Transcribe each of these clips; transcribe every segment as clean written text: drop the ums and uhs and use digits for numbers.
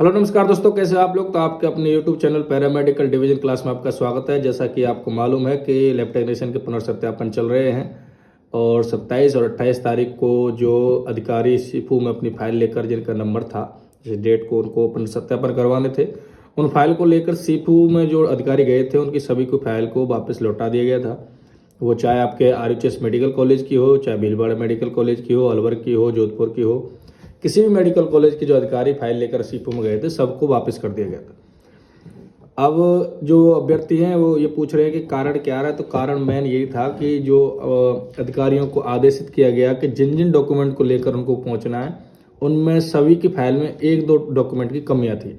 Hello नमस्कार दोस्तों, कैसे हो आप लोग। तो आपके अपने YouTube channel paramedical division class में आपका स्वागत है। जैसा कि आपको मालूम है कि लैब टेक्नीशियन के पुनर्सत्यापन चल रहे हैं और 27 और 28 तारीख को जो अधिकारी सीफू में अपनी फाइल लेकर जिनका नंबर था जिस डेट को उनको पुनर्सत्यापन करवाने थे, उन फाइल को लेकर सीफू में जो अधिकारी गए थे उनकी सभी को फाइल को वापस लौटा दिया गया था। वो चाहे आपके RHS मेडिकल कॉलेज की हो, चाहे भीलवाड़ा मेडिकल कॉलेज की हो, अलवर की हो, जोधपुर की हो, किसी भी मेडिकल कॉलेज के जो अधिकारी फाइल लेकर सीफू में गए थे सबको वापस कर दिया गया था। अब जो अभ्यर्थी हैं वो ये पूछ रहे हैं कि कारण क्या रहा है। तो कारण मेन यही था कि जो अधिकारियों को आदेशित किया गया कि जिन जिन डॉक्यूमेंट को लेकर उनको पहुंचना है उनमें सभी की फाइल में एक दो डॉक्यूमेंट की कमियां थी।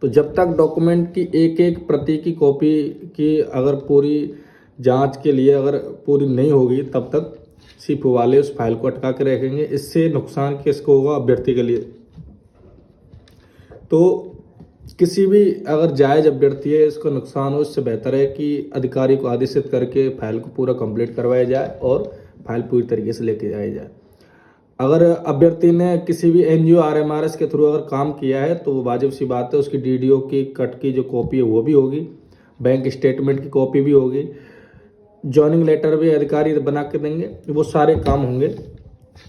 तो जब तक डॉक्यूमेंट की एक एक प्रति की कॉपी की अगर पूरी जांच के लिए अगर पूरी नहीं होगी तब तक सीफू वाले उस फाइल को अटका के रखेंगे। इससे नुकसान किसको होगा? अभ्यर्थी के लिए। तो किसी भी अगर जायज अभ्यर्थी है इसको नुकसान हो, इससे बेहतर है कि अधिकारी को आदेशित करके फाइल को पूरा कंप्लीट करवाया जाए और फाइल पूरी तरीके से लेके जाया जाए। अगर अभ्यर्थी ने किसी भी NGO RMRS के थ्रू अगर काम किया है तो वो वाजिब सी बात है उसकी DDO की कट की जो कॉपी है वो भी होगी, बैंक स्टेटमेंट की कॉपी भी होगी, जॉइनिंग लेटर भी अधिकारी बना के देंगे। वो सारे काम होंगे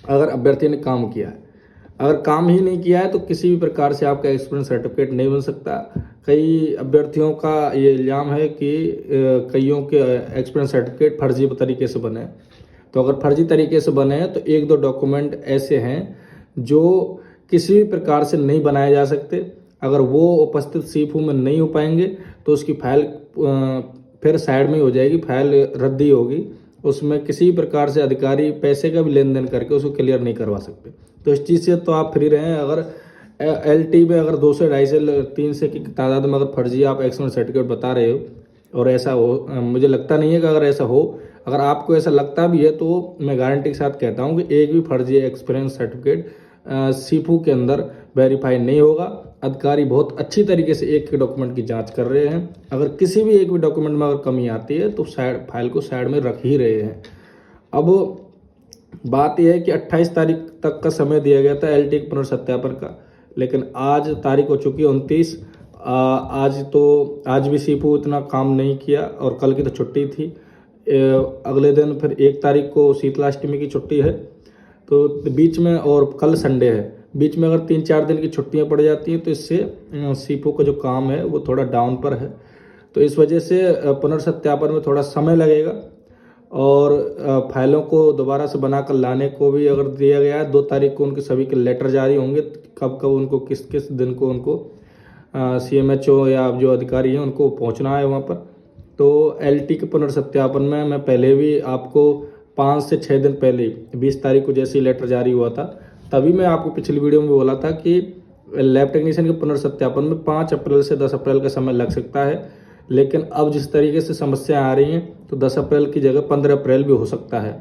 अगर अभ्यर्थी ने काम किया है। अगर काम ही नहीं किया है तो किसी भी प्रकार से आपका एक्सपीरियंस सर्टिफिकेट नहीं बन सकता। कई अभ्यर्थियों का ये इल्जाम है कि कईयों के एक्सपीरियंस सर्टिफिकेट फर्जी तरीके से बने। तो अगर फर्जी तरीके से बने हैं तो एक दो डॉक्यूमेंट ऐसे हैं जो किसी भी प्रकार से नहीं बनाए जा सकते। अगर वो उपस्थित सीफू में नहीं हो पाएंगे तो उसकी फाइल फिर साइड में ही हो जाएगी, फाइल रद्द ही होगी। उसमें किसी प्रकार से अधिकारी पैसे का भी लेन देन करके उसको क्लियर नहीं करवा सकते। तो इस चीज़ से तो आप फ्री रहें। अगर LT में अगर 200, 250, 300 की तादाद में अगर फर्जी आप एक्सपीरियंस सर्टिफिकेट बता रहे हो और ऐसा हो, मुझे लगता नहीं है कि अगर ऐसा हो, अगर आपको ऐसा लगता भी है तो मैं गारंटी के साथ कहता हूँ कि एक भी फर्जी एक्सपीरियंस सर्टिफिकेट सीफू के अंदर वेरीफाई नहीं होगा। अधिकारी बहुत अच्छी तरीके से एक के डॉक्यूमेंट की जांच कर रहे हैं। अगर किसी भी एक भी डॉक्यूमेंट में अगर कमी आती है तो फाइल को साइड में रख ही रहे हैं। अब बात यह है कि 28 तारीख तक का समय दिया गया था LT के पुनर्सत्यापन का, लेकिन आज तारीख हो चुकी है 29। आज भी सीफू इतना काम नहीं किया और कल की तो छुट्टी थी। अगले दिन फिर 1 तारीख को शीतलाष्टमी की छुट्टी है, तो बीच में, और कल संडे है, बीच में अगर 3-4 दिन की छुट्टियां पड़ जाती हैं तो इससे सीफू का जो काम है वो थोड़ा डाउन पर है। तो इस वजह से पुनर्सत्यापन में थोड़ा समय लगेगा और फाइलों को दोबारा से बनाकर लाने को भी अगर दिया गया है 2 तारीख को उनके सभी के लेटर जारी होंगे, कब कब उनको किस किस दिन को उनको CMHO या जो अधिकारी हैं उनको पहुंचना है वहाँ पर। तो LT के पुनर्सत्यापन में मैं पहले भी आपको 5 से 6 दिन पहले 20 तारीख को जैसे ही लेटर जारी हुआ था तभी मैं आपको पिछली वीडियो में बोला था कि लैब टेक्नीशियन के पुनर्सत्यापन में 5 अप्रैल से 10 अप्रैल का समय लग सकता है। लेकिन अब जिस तरीके से समस्याएं आ रही हैं तो 10 अप्रैल की जगह 15 अप्रैल भी हो सकता है।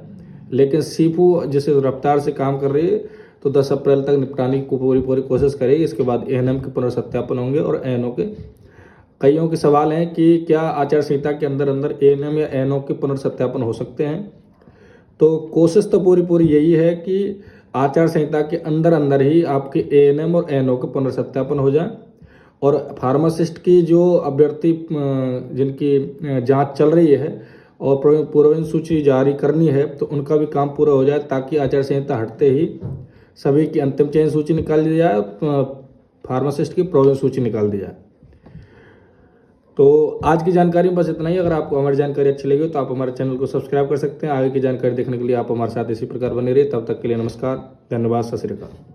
लेकिन सीफू जिस रफ्तार से काम कर रही है तो 10 अप्रैल तक निपटाने की पूरी कोशिश करेगी। इसके बाद ANM के पुनर्सत्यापन होंगे और ANO के। कईयों के सवाल हैं कि क्या आचार संहिता के अंदर ANM या ANO के पुनर्सत्यापन हो सकते हैं। तो कोशिश तो पूरी यही है कि आचार संहिता के अंदर ही आपके ANM और ANO के पुनर्सत्यापन हो जाए और फार्मासिस्ट की जो अभ्यर्थी जिनकी जांच चल रही है और पूर्वांचल सूची जारी करनी है तो उनका भी काम पूरा हो जाए ताकि आचार संहिता हटते ही सभी की अंतिम चयन सूची निकाल दी जाए, फार्मासिस्ट की प्रोविजन सूची निकाल दी जाए। तो आज की जानकारी में बस इतना ही। अगर आपको हमारी जानकारी अच्छी लगी हो तो आप हमारे चैनल को सब्सक्राइब कर सकते हैं। आगे की जानकारी देखने के लिए आप हमारे साथ इसी प्रकार बने रहिए। तब तक के लिए नमस्कार, धन्यवाद, सत श्री अकाल।